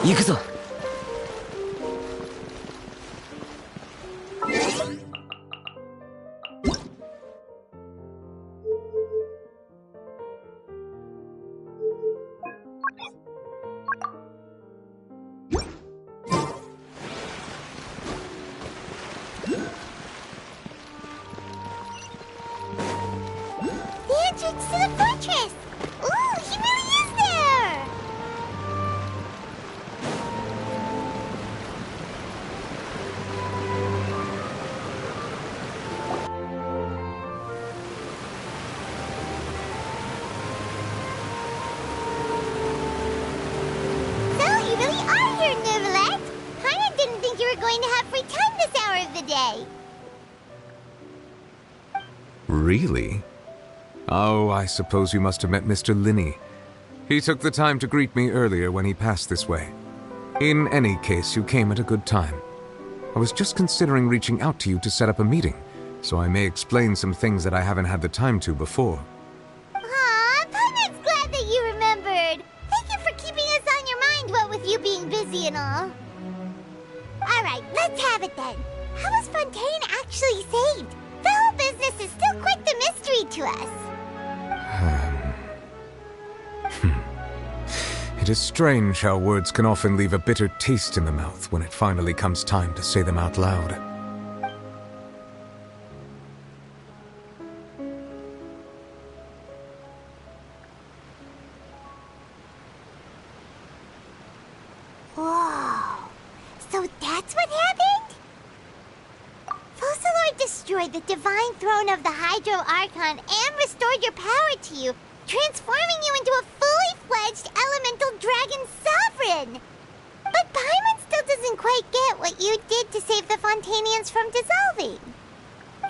行くぞ。Entrance to the fortress! Ooh, he really is there! So, you really are here, Neuvillette! Kinda didn't think you were going to have free time this hour of the day. Really? Oh, I suppose you must have met Mr. Linney. He took the time to greet me earlier when he passed this way. In any case, you came at a good time. I was just considering reaching out to you to set up a meeting, so I may explain some things that I haven't had the time to before. Aw, Paimon's glad that you remembered. Thank you for keeping us on your mind, what with you being busy and all. Alright, let's have it then. How was Fontaine actually saved? The whole business is still quite the mystery to us. It is strange how words can often leave a bitter taste in the mouth when it finally comes time to say them out loud. Whoa. So that's what happened? Focalor destroyed the divine throne of the Hydro Archon and restored your power to you, transforming you into a fully fledged elemental dragon sovereign. But Paimon still doesn't quite get what you did to save the Fontainians from dissolving.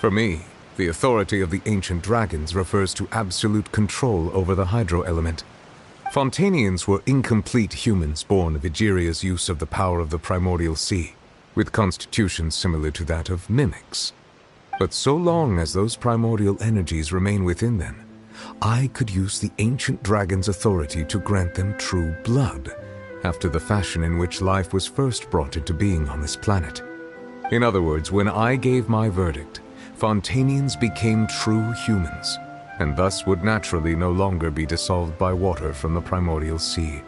For me, the authority of the ancient dragons refers to absolute control over the hydro element. Fontainians were incomplete humans born of Egeria's use of the power of the primordial sea, with constitutions similar to that of mimics. But so long as those primordial energies remain within them, I could use the ancient dragon's authority to grant them true blood, after the fashion in which life was first brought into being on this planet. In other words, when I gave my verdict, Fontainians became true humans, and thus would naturally no longer be dissolved by water from the primordial sea.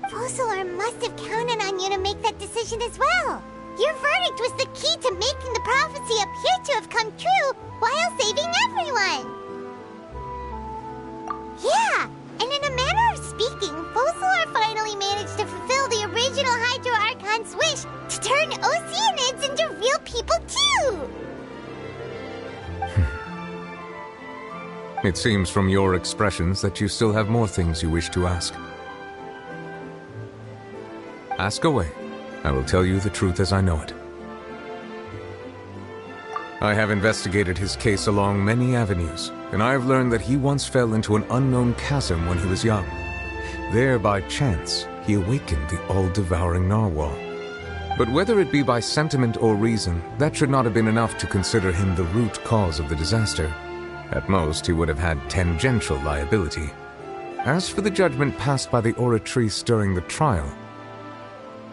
Focalor must have counted on you to make that decision as well. Your verdict was the key to making the prophecy appear to have come true while saving everyone. Yeah, and in a manner of speaking, Focalor finally managed to fulfill the original Hydro Archon's wish to turn Oceanids into real people too! It seems from your expressions that you still have more things you wish to ask. Ask away. I will tell you the truth as I know it. I have investigated his case along many avenues, and I have learned that he once fell into an unknown chasm when he was young. There, by chance, he awakened the all-devouring narwhal. But whether it be by sentiment or reason, that should not have been enough to consider him the root cause of the disaster. At most, he would have had tangential liability. As for the judgment passed by the Oratrice during the trial,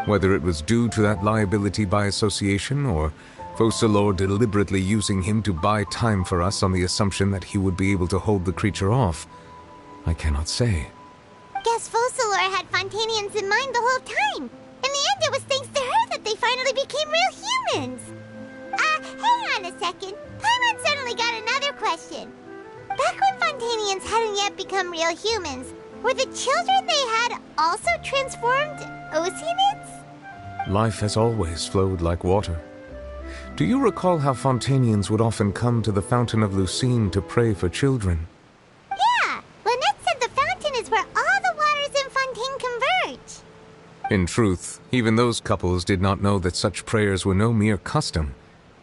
whether it was due to that liability by association, or Focalor deliberately using him to buy time for us on the assumption that he would be able to hold the creature off, I cannot say. Guess Focalor had Fontainians in mind the whole time. In the end, it was thanks to her that they finally became real humans. Hang on a second. Paimon suddenly got another question. Back when Fontainians hadn't yet become real humans, were the children they had also transformed Oceanids? Life has always flowed like water. Do you recall how Fontainians would often come to the Fountain of Lucine to pray for children? Yeah, Lynette said the fountain is where all the waters in Fontaine converge. In truth, even those couples did not know that such prayers were no mere custom,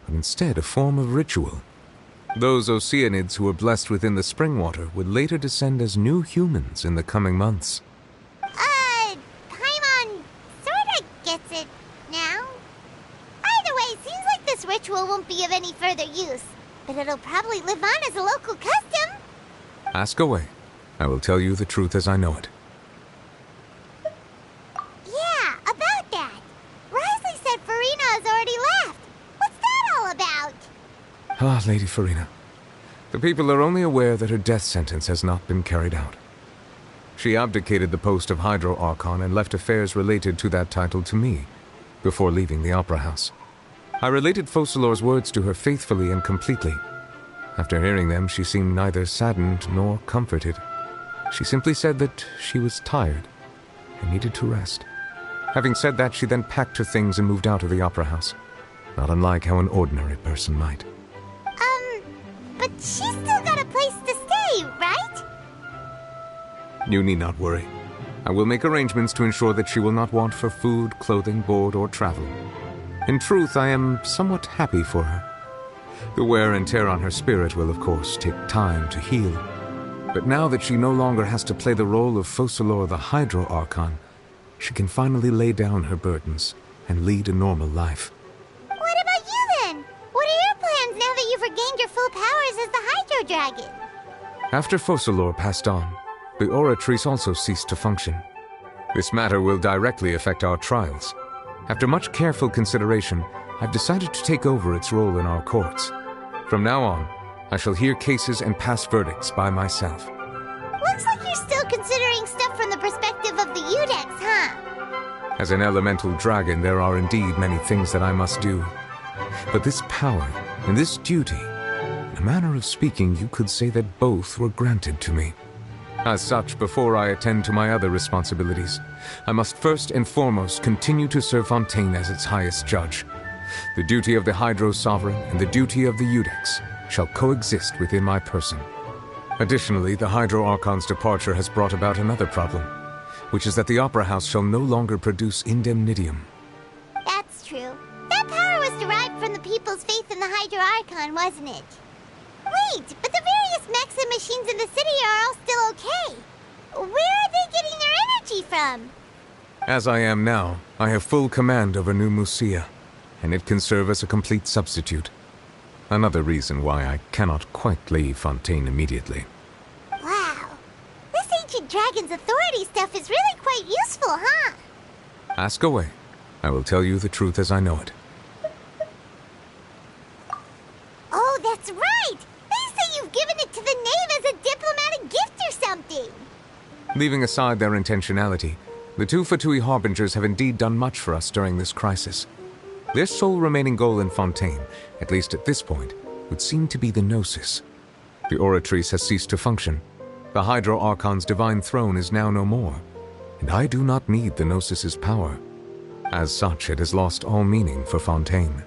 but instead a form of ritual. Those Oceanids who were blessed within the spring water would later descend as new humans in the coming months. Paimon sorta gets it now. Either way, seems like this ritual won't be of any further use, but it'll probably live on as a local custom. Ask away. I will tell you the truth as I know it. Yeah, about Ah, Lady Farina. The people are only aware that her death sentence has not been carried out. She abdicated the post of Hydro Archon and left affairs related to that title to me, before leaving the Opera House. I related Focalor's words to her faithfully and completely. After hearing them, she seemed neither saddened nor comforted. She simply said that she was tired and needed to rest. Having said that, she then packed her things and moved out of the Opera House, not unlike how an ordinary person might. But she's still got a place to stay, right? You need not worry. I will make arrangements to ensure that she will not want for food, clothing, board, or travel. In truth, I am somewhat happy for her. The wear and tear on her spirit will, of course, take time to heal. But now that she no longer has to play the role of Focalor the Hydro Archon, she can finally lay down her burdens and lead a normal life. What about you then? What are your plans now that you've regained your full powers as the Hydro Dragon? After Focalor passed on, the Oratrice also ceased to function. This matter will directly affect our trials. After much careful consideration, I've decided to take over its role in our courts. From now on, I shall hear cases and pass verdicts by myself. Looks like you're still considering stuff from the perspective of the Udex, huh? As an elemental dragon, there are indeed many things that I must do. But this power and this duty, in a manner of speaking, you could say that both were granted to me. As such, before I attend to my other responsibilities, I must first and foremost continue to serve Fontaine as its highest judge. The duty of the Hydro Sovereign and the duty of the Udex shall coexist within my person. Additionally, the Hydro Archon's departure has brought about another problem, which is that the Opera House shall no longer produce indemnitium. That's true. That power was derived from the people's faith in the Hydro Archon, wasn't it? Wait, but the various mechs and machines in the city are all still okay. Where are they getting their energy from? As I am now, I have full command over New Musia, and it can serve as a complete substitute. Another reason why I cannot quite leave Fontaine immediately. Wow. This ancient dragon's authority stuff is really quite useful, huh? Ask away. I will tell you the truth as I know it. Oh, that's right! They say you've given it to the knave as a diplomatic gift or something! Leaving aside their intentionality, the two Fatui Harbingers have indeed done much for us during this crisis. Their sole remaining goal in Fontaine, at least at this point, would seem to be the Gnosis. The Oratrice has ceased to function. The Hydro Archon's divine throne is now no more, and I do not need the Gnosis's power. As such, it has lost all meaning for Fontaine.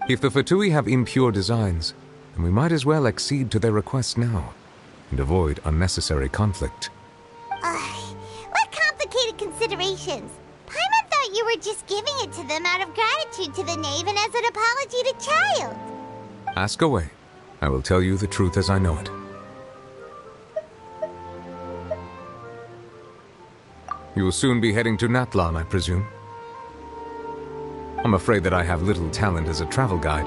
If the Fatui have impure designs, then we might as well accede to their request now, and avoid unnecessary conflict. What complicated considerations! Paimon thought you were just giving it to them out of gratitude to the knave and as an apology to Child. Ask away. I will tell you the truth as I know it. You will soon be heading to Natlan, I presume. I'm afraid that I have little talent as a travel guide,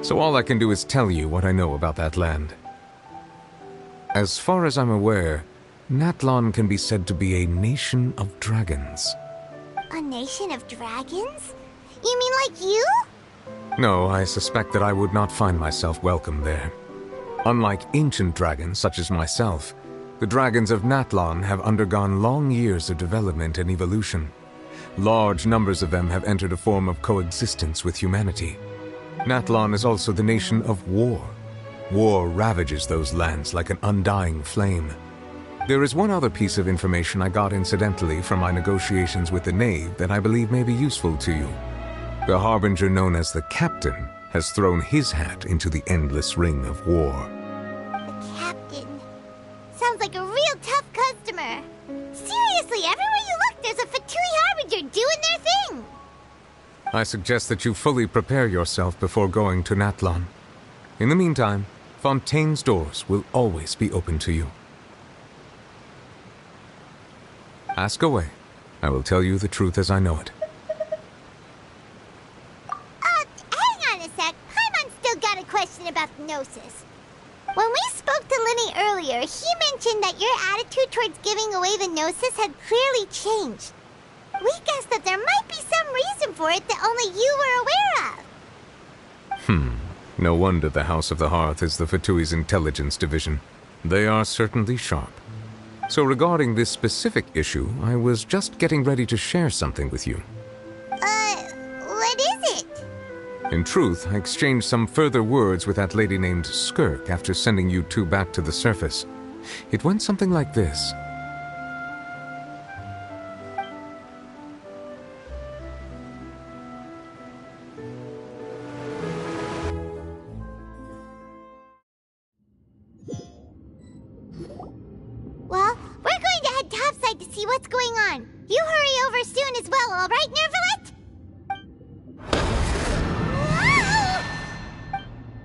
so all I can do is tell you what I know about that land. As far as I'm aware, Natlan can be said to be a nation of dragons. A nation of dragons? You mean like you? No, I suspect that I would not find myself welcome there. Unlike ancient dragons such as myself, the dragons of Natlan have undergone long years of development and evolution. Large numbers of them have entered a form of coexistence with humanity. Natlan is also the nation of war. War ravages those lands like an undying flame. There is one other piece of information I got incidentally from my negotiations with the knave that I believe may be useful to you. The harbinger known as the Captain has thrown his hat into the endless ring of war. The Captain. Sounds like a real tough customer. Seriously, everywhere you look, there's a Fatui Harbinger doing their thing. I suggest that you fully prepare yourself before going to Natlan. In the meantime, Fontaine's doors will always be open to you. Ask away. I will tell you the truth as I know it. Hang on a sec. Paimon's still got a question about the Gnosis. When we spoke to Linny earlier, he mentioned that your attitude towards giving away the Gnosis had clearly changed. We guessed that there might be some reason for it that only you were aware of. No wonder the House of the Hearth is the Fatui's intelligence division. They are certainly sharp. So regarding this specific issue, I was just getting ready to share something with you. What is it? In truth, I exchanged some further words with that lady named Skirk after sending you two back to the surface. It went something like this. Well, we're going to head topside to see what's going on. You hurry over soon as well, all right, Nervalet?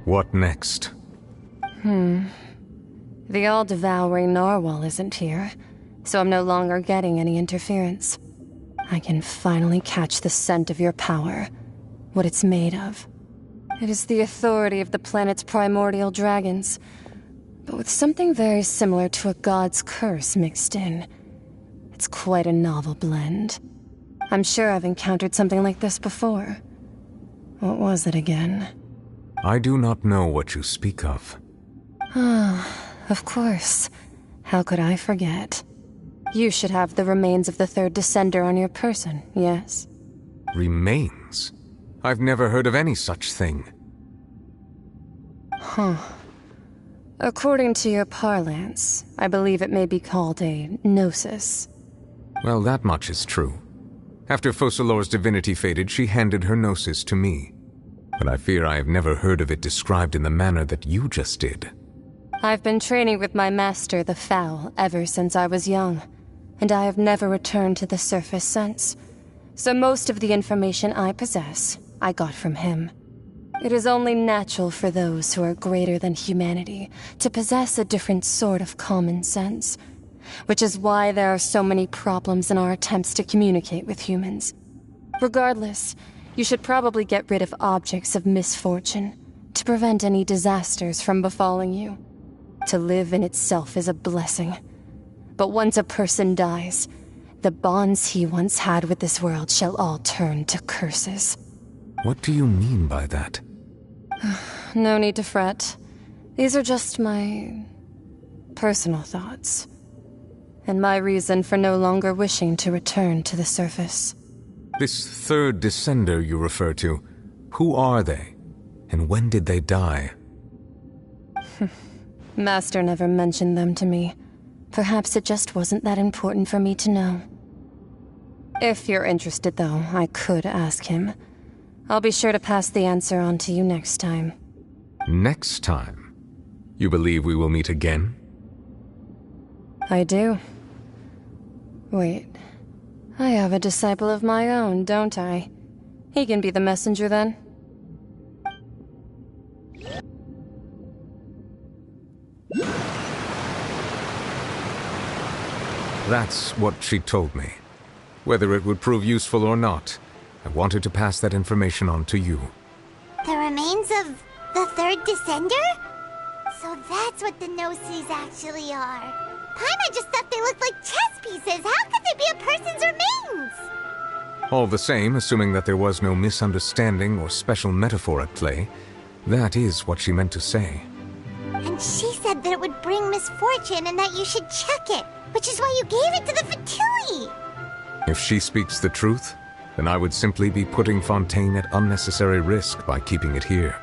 What next? The all-devouring narwhal isn't here, so I'm no longer getting any interference. I can finally catch the scent of your power, what it's made of. It is the authority of the planet's primordial dragons, but with something very similar to a god's curse mixed in. It's quite a novel blend. I'm sure I've encountered something like this before. What was it again? I do not know what you speak of. Of course. How could I forget? You should have the remains of the third descender on your person, yes? Remains? I've never heard of any such thing. According to your parlance, I believe it may be called a gnosis. Well, that much is true. After Focalor's divinity faded, she handed her gnosis to me. But I fear I have never heard of it described in the manner that you just did. I've been training with my master, the Fowl, ever since I was young, and I have never returned to the surface since. So most of the information I possess, I got from him. It is only natural for those who are greater than humanity to possess a different sort of common sense, which is why there are so many problems in our attempts to communicate with humans. Regardless, you should probably get rid of objects of misfortune to prevent any disasters from befalling you. To live in itself is a blessing. But once a person dies, the bonds he once had with this world shall all turn to curses. What do you mean by that? No need to fret. These are just my personal thoughts, and my reason for no longer wishing to return to the surface. This third descender you refer to, who are they? And when did they die? Master never mentioned them to me. Perhaps it just wasn't that important for me to know. If you're interested, though, I could ask him. I'll be sure to pass the answer on to you next time. Next time? You believe we will meet again? I do. Wait. I have a disciple of my own, don't I? He can be the messenger then. That's what she told me. Whether it would prove useful or not, I wanted to pass that information on to you. The remains of the third descender? So that's what the Gnosis actually are. Paimon just thought they looked like chess pieces. How could they be a person's remains? All the same, assuming that there was no misunderstanding or special metaphor at play, that is what she meant to say. And she said that it would bring misfortune and that you should check it, which is why you gave it to the Fatui. If she speaks the truth, then I would simply be putting Fontaine at unnecessary risk by keeping it here.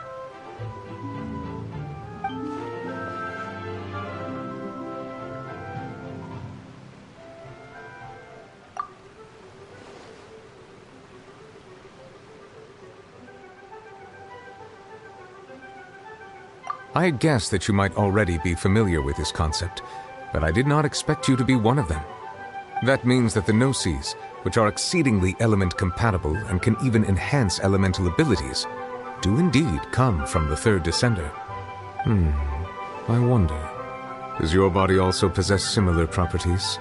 I had guessed that you might already be familiar with this concept, but I did not expect you to be one of them. That means that the Gnosis, which are exceedingly element-compatible and can even enhance elemental abilities, do indeed come from the third descender. I wonder, does your body also possess similar properties?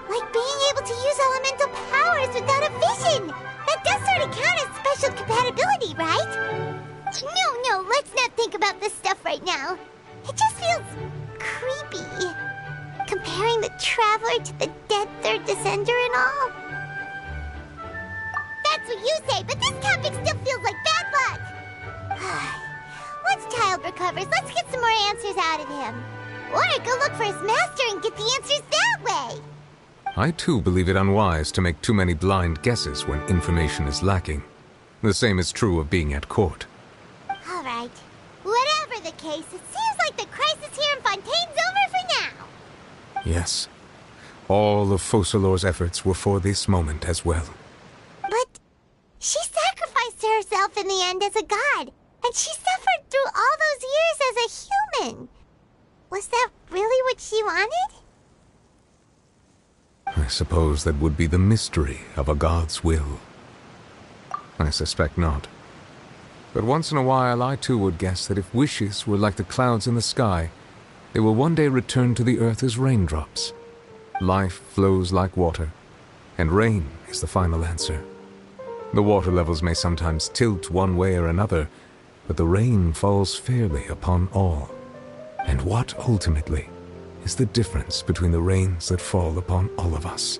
Like being able to use elemental powers without a vision. That does sort of count as special compatibility, right? No, let's not think about this stuff right now. It just feels creepy. Comparing the Traveler to the dead third descender and all. That's what you say, but this topic still feels like bad luck! Once Child recovers, let's get some more answers out of him. Or go look for his master and get the answers that way. I too believe it unwise to make too many blind guesses when information is lacking. The same is true of being at court. All right. Whatever the case, it seems like the crisis here in Fontaine's over for now. Yes. All of Focalor's efforts were for this moment as well. But she sacrificed herself in the end as a god, and she suffered through all those years as a human. Was that really what she wanted? I suppose that would be the mystery of a god's will. I suspect not. But once in a while I too would guess that if wishes were like the clouds in the sky, they will one day return to the earth as raindrops. Life flows like water, and rain is the final answer. The water levels may sometimes tilt one way or another, but the rain falls fairly upon all. And what, ultimately, is the difference between the rains that fall upon all of us?